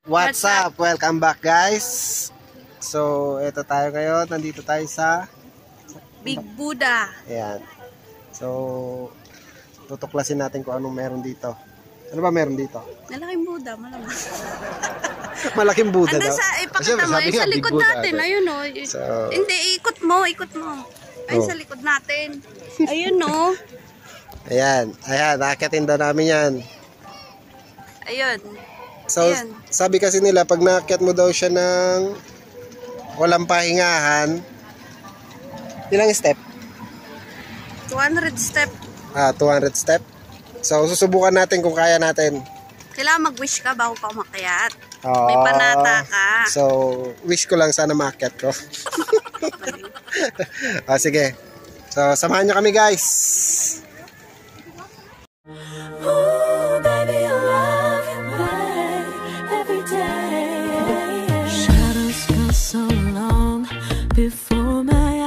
What's up? Welcome back, guys. So, ito tayo ngayon. Nandito tayo sa Big Buddha. Ayan. So, tutuklasin natin kung anong meron dito. Ano ba meron dito? Malaking Buddha, malamang. Malaking Buddha daw. Ano sa ipakita mo? Yung sa likod natin. Ayun o. So, hindi, ikot mo. Ayun sa likod natin. Ayun o. Ayan. Nakakitin daw namin yan. Ayun. So, sabi kasi nila, pag naakyat mo daw siya ng walang pahingahan, ilang step? 200 step. 200 step. So, susubukan natin kung kaya natin. Kailangan mag-wish ka bago ka umakyat. Oo. May panata ka. So, wish ko lang sana maakyat ko. Sige. So, samahan nyo kami, guys. Oh, baby, I love you, babe, every day. Shadows feel so long before my eyes.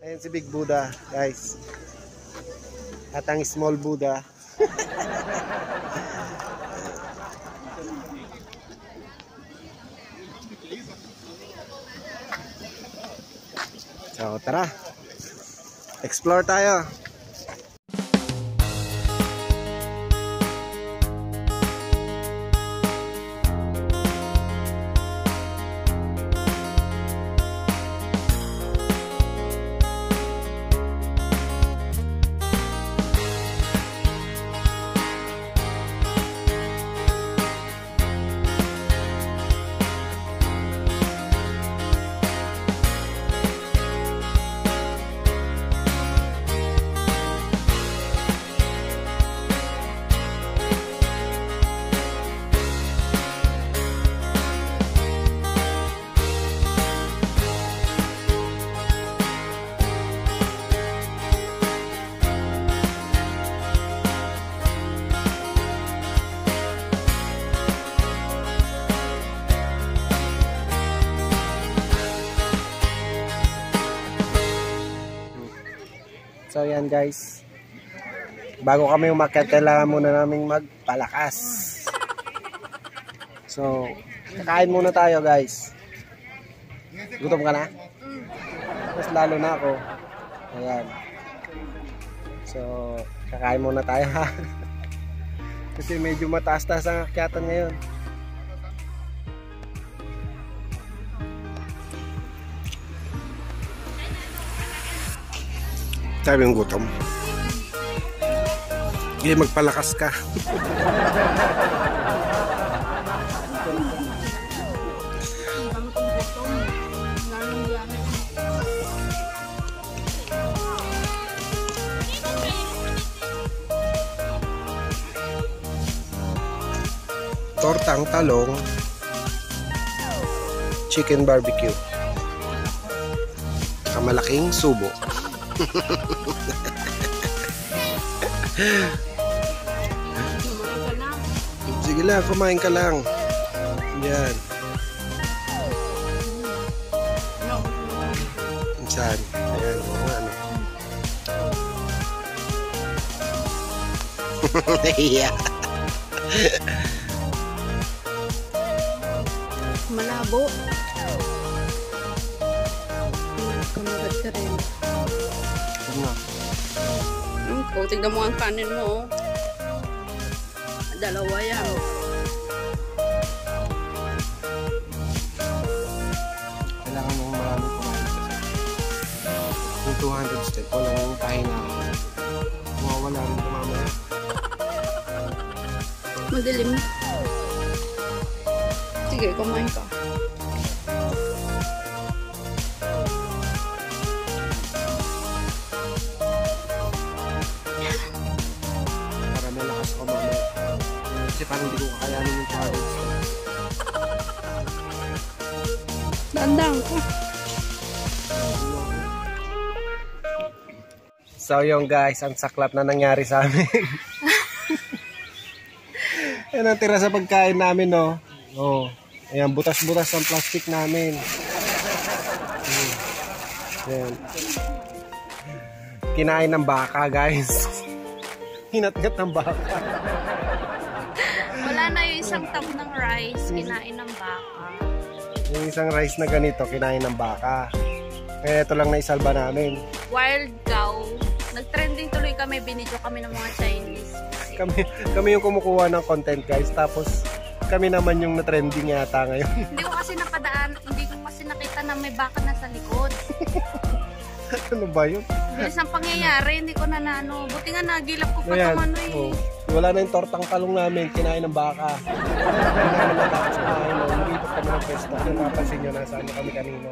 Ayan si Big Buddha, guys. At ang small Buddha. So, tara. Explore tayo. So yan, guys, bago kami umakyat kailangan muna naming magpalakas. So kakain muna tayo, guys. Gutom ka na? Mas lalo na ako. Ayan. So kakain muna tayo, ha. Kasi medyo mataas-taas ang akyatan ngayon. Sabi yung gutom. Hindi, magpalakas ka. Tortang talong, chicken barbecue, kamalaking subo. Sige lang, kumain ka lang. Yan. Saan? Ayan, ano. Iya. Malabo. Kamagat ka rin. Ano? Tignan mo ang kanin mo. Dalawa yan. Kailangan mong maraming kumain kasi kung 200 step, walang pahinga. Mawawala rin ito mamaya. Madilim. Sige, kumain ka. Para may lakas ako mamaya. Kasi parang hindi ko kakayanin yung 200 steps. Dandang ka. So yung guys, ang saklap na nangyari sa amin. Yan ang tira sa pagkain namin, no? Oh. Ayan, butas-butas ang plastic namin. Ayan. Kinain ng baka, guys. Hinat-ngat ng baka. Wala na yung isang tab ng rice, kinain ng baka. Yung isang rice na ganito, kinain ng baka. Kaya ito lang naisalba namin. Wild cow. Nag-trending tuloy kami, binidyo kami ng mga Chinese. Kami yung kumukuha ng content, guys. Tapos kami naman yung na-trending yata ngayon. Hindi ko kasi hindi ko kasi nakita na may baka na sa likod. Ano ba yun? Bilis ang pangyayari, hindi ko na buti nga nagilap ko pa Ayan. itong ano eh. Oh. Wala na yung tortang talong namin, kinain ng baka. Hindi namin natapos kumain. Lumipot kami ng pwesto. Kung napansin nyo, nasa ano kami kanina.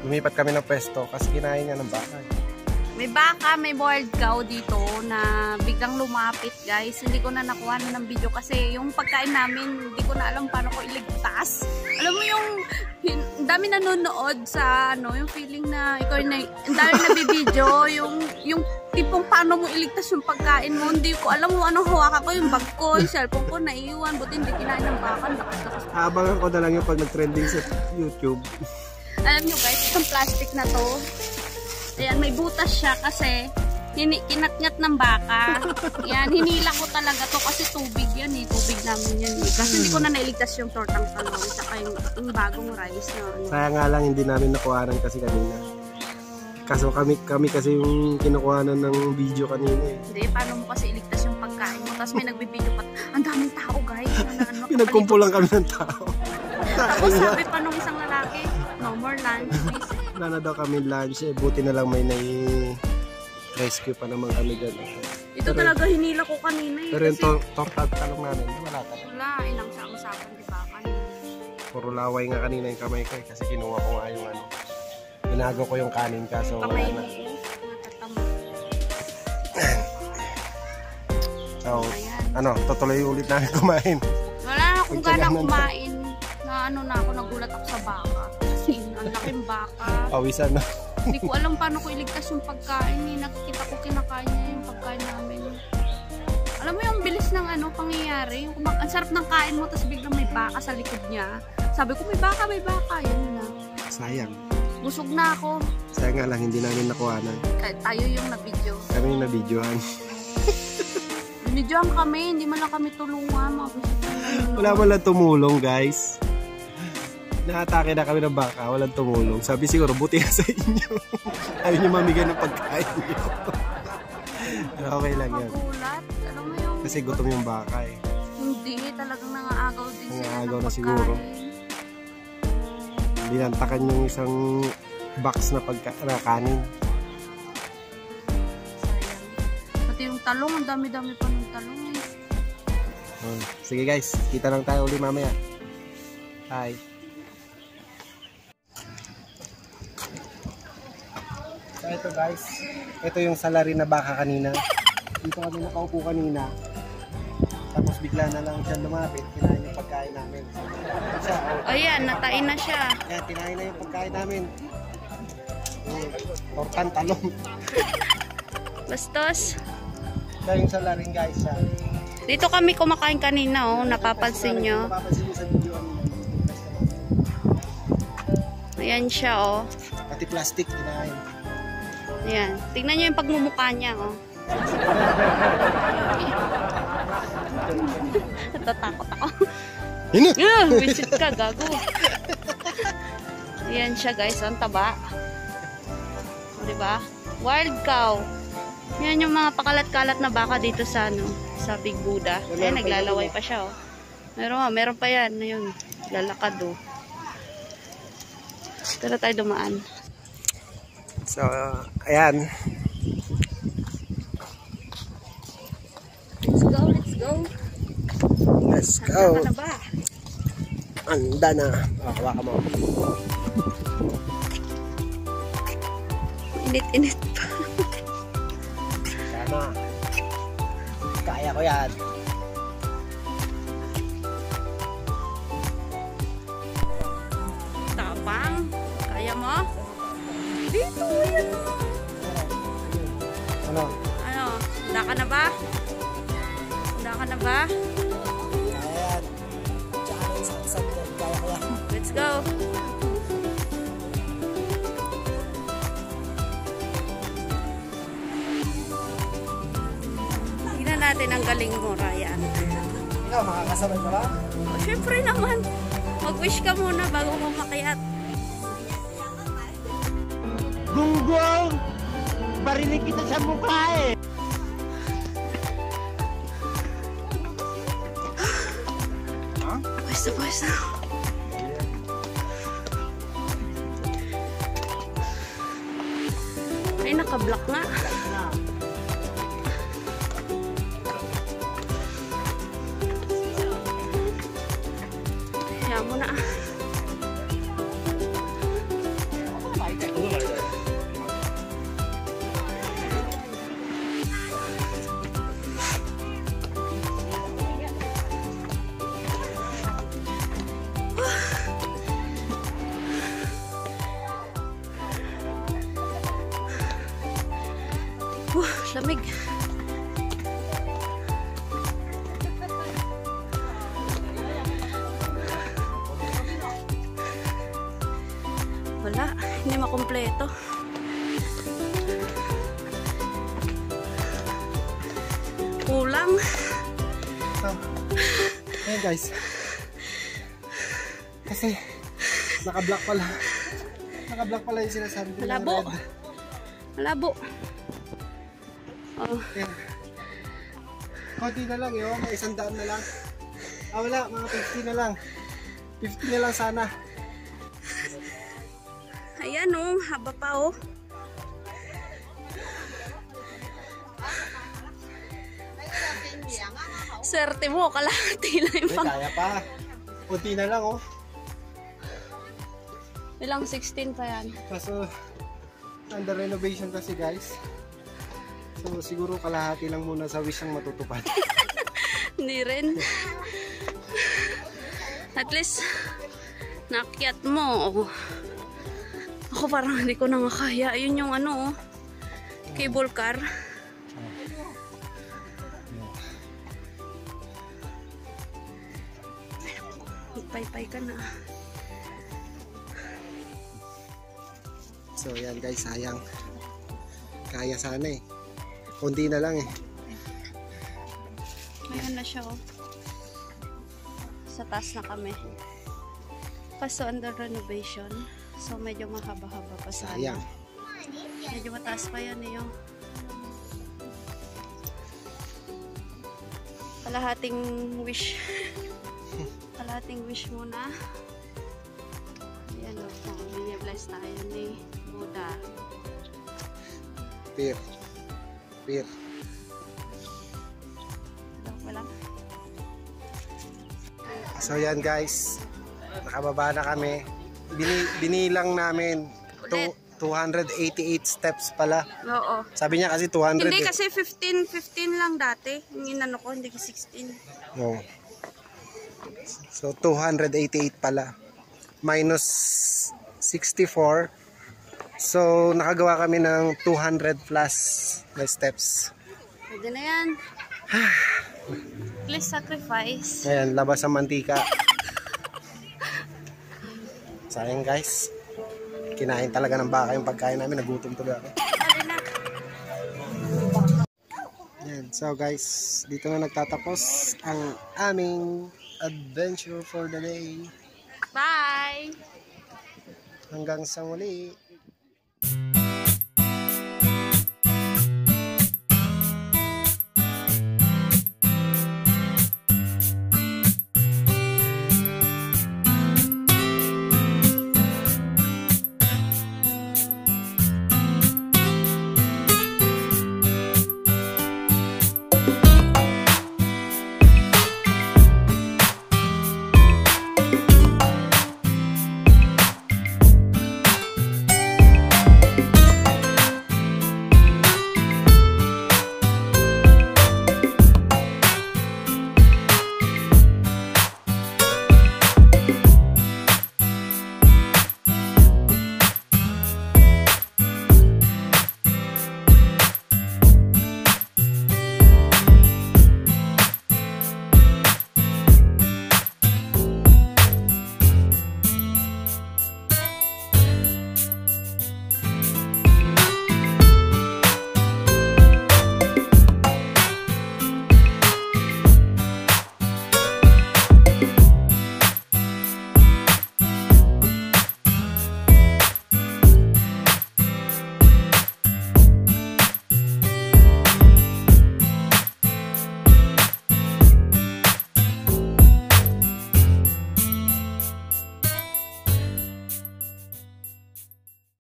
Lumipat kami ng pwesto kasi kinain nga ng baka. May baka, may wild cow dito na biglang lumapit, guys. Hindi ko na nakuha na ng video kasi yung pagkain namin, hindi ko na alam paano ko iligtas. Alam mo yung dami nanonood sa yung feeling na ikaw na ang dami nabibideo, yung tipong paano mo iligtas yung pagkain mo. Hindi ko alam mo anong hawakan ko, yung bag ko, yung cellphone ko, naiiwan. Buti hindi kinain ng baka, lakas-lakas. Abangan ko na lang yung pag nag-trending sa YouTube. Alam nyo guys, itong plastic na to, ayan, may butas siya kasi kinatngat ng baka. Yan, hinila ko talaga to kasi tubig yan eh. Tubig namin yan eh. Kasi hindi ko na nailigtas yung tortang talong saka yung bagong rice na Kaya nga lang hindi namin nakuhanan kasi kanina. Kaso kami kasi yung kinukuhanan ng video kanina eh. Hindi, paano mo kasi iligtas yung pagkain mo? Tapos may nagbibideo pa, ang daming tao guys. Pinagkumpulan kami ng tao. Tapos sabi pa nung isang lalaki, no more lunch please. Wala na daw kami lunch eh. Buti na lang may rescue pa naman kami dyan. Ito talaga hinila ko kanina eh. Pero yung torta at talong namin, wala talaga. Wala, ilang sa-usapan di ba kanina. Puro laway nga kanina yung kamay ko eh. Kasi kinuha ko nga yung Binago ko yung kanin kaso wala Kamay na. mo po, natatama. So, tutuloy ulit namin kumain. Wala na akong gana kumain. Na na ako, nagulat ako sa baka. Kasi ang laking baka. Pawisan na. Hindi ko alam paano ko iligtas yung pagkain. Nakikita ko kinakain niya yung pagkain namin. Alam mo yung bilis ng pangyayari. Ang sarap ng kain mo, tapos biglang may baka sa likod niya. Sabi ko, may baka. Yan na. Sayang. Busog na ako. Sayang nga lang, hindi namin nakuhanan. Tayo yung na-video. Kami yung na-videohan. Binidyohan kami, hindi man lang kami tulungan. Wala man lang tumulong, guys. Naatake na kami ng baka, walang tumulong. Sabi siguro, buti sa inyo. Ayaw nyo mamigay ng pagkain nyo. Okay lang yan. Magulat. Alam mo yung... Kasi gutom yung baka eh. Hindi, talagang nangaagaw din sila Nangaagaw ng na siguro. Binantakan yung isang box na kanin. Sayang. Pati yung talong, ang dami-dami pa ng talong eh. Sige guys, kita lang tayo ulit mamaya. Bye. So ito guys, ito yung salary na baka kanina. Dito kami nakaupo kanina. Tapos bigla na lang siya lumapit, kinain yung pagkain namin. Siya, Ayan, natain na siya. Ayan, tinain na yung pagkain namin. Tortan talong. Bastos. Ito yung salarin guys. Dito kami kumakain kanina, oh. Napapansin nyo. Napapansin nyo sa video. Ayan siya, oh. Pati plastic, kinain. Ayan. Tingnan nyo yung pagmumukha niya, oh. Natatakot ako. Visit ka, gago. Ayan siya, guys. Ang taba. O, diba? Wild cow. Yan yung mga pakalat-kalat na baka dito sa, ano, sa Big Buddha. Ayan, naglalaway pa siya, oh. Meron pa yan. Ayun, lalakad, oh. Tara tayo dumaan. So, ayan. Let's go, let's go. Let's go. Handa ka na ba? Anda na. Hawakan mo. Init-init pa. Sana. Kaya ko yan. Tapang. Kaya mo? Dito, yan. Ano? Ano? Handa ka na ba? Handa ka na ba? Ayan. Tsaka yung saksag yan. Kaya ko yan. Let's go. Tingnan natin ang galing mo, Ryan. Ikaw, makakasabay ka ba? Oh, syempre naman. Mag-wish ka muna bago mo makiat. Gunggong! Barinig kita sa mukha eh! Pwesta. Ay, naka-block nga. Kaya mo na. Lamig. Wala, hindi makumpleto. Kulang. Ayan guys. Kasi naka-block pala. Naka-block pala yung sinasabi ko. Malabo. Malabo. Oh. Ayan. Konti na lang yun. May 100 na lang. Wala. Mga 50 na lang. 50 na lang sana. Ayan, oh. Haba pa, oh. Swerte mo. Kalahati lang yung pang... Kaya pa. Konti na lang, oh. Ilang 16 pa yan. Kaso, under renovation kasi guys. So, siguro kalahati lang muna sa wish ang matutupad. Hindi rin. At least, nakyat mo. Ako parang hindi ko na nga kaya. Yun yung ano, cable car. Magpaypay ka na. So, yan guys, sayang. Kaya sana eh. Kunti na lang eh. Ayan na siya, oh. Sa taas na kami. Kaso under renovation. So medyo mahaba-haba pa sana. Sayang. Medyo mataas pa yan eh, oh. Kalahating wish. Kalahating wish muna. Ayan, oh. Bini-bless tayo ni Buddha. Peer. Wala. So yan guys, nakababa na kami. Binilang namin 288 steps pala. Oo. Sabi niya kasi 200. Hindi kasi 15 lang dati. Yung inano ko, hindi 16. No. So 288 pala. Minus 64. So, nakagawa kami ng 200 plus na steps. Pwede na yan. Please sacrifice. Ayan, labas ang mantika. Sayang guys. Kinain talaga ng baka yung pagkain namin. Nagutom tuloy ako. Pwede na. Ayan, so guys, dito na nagtatapos ang aming adventure for the day. Bye! Hanggang sa muli.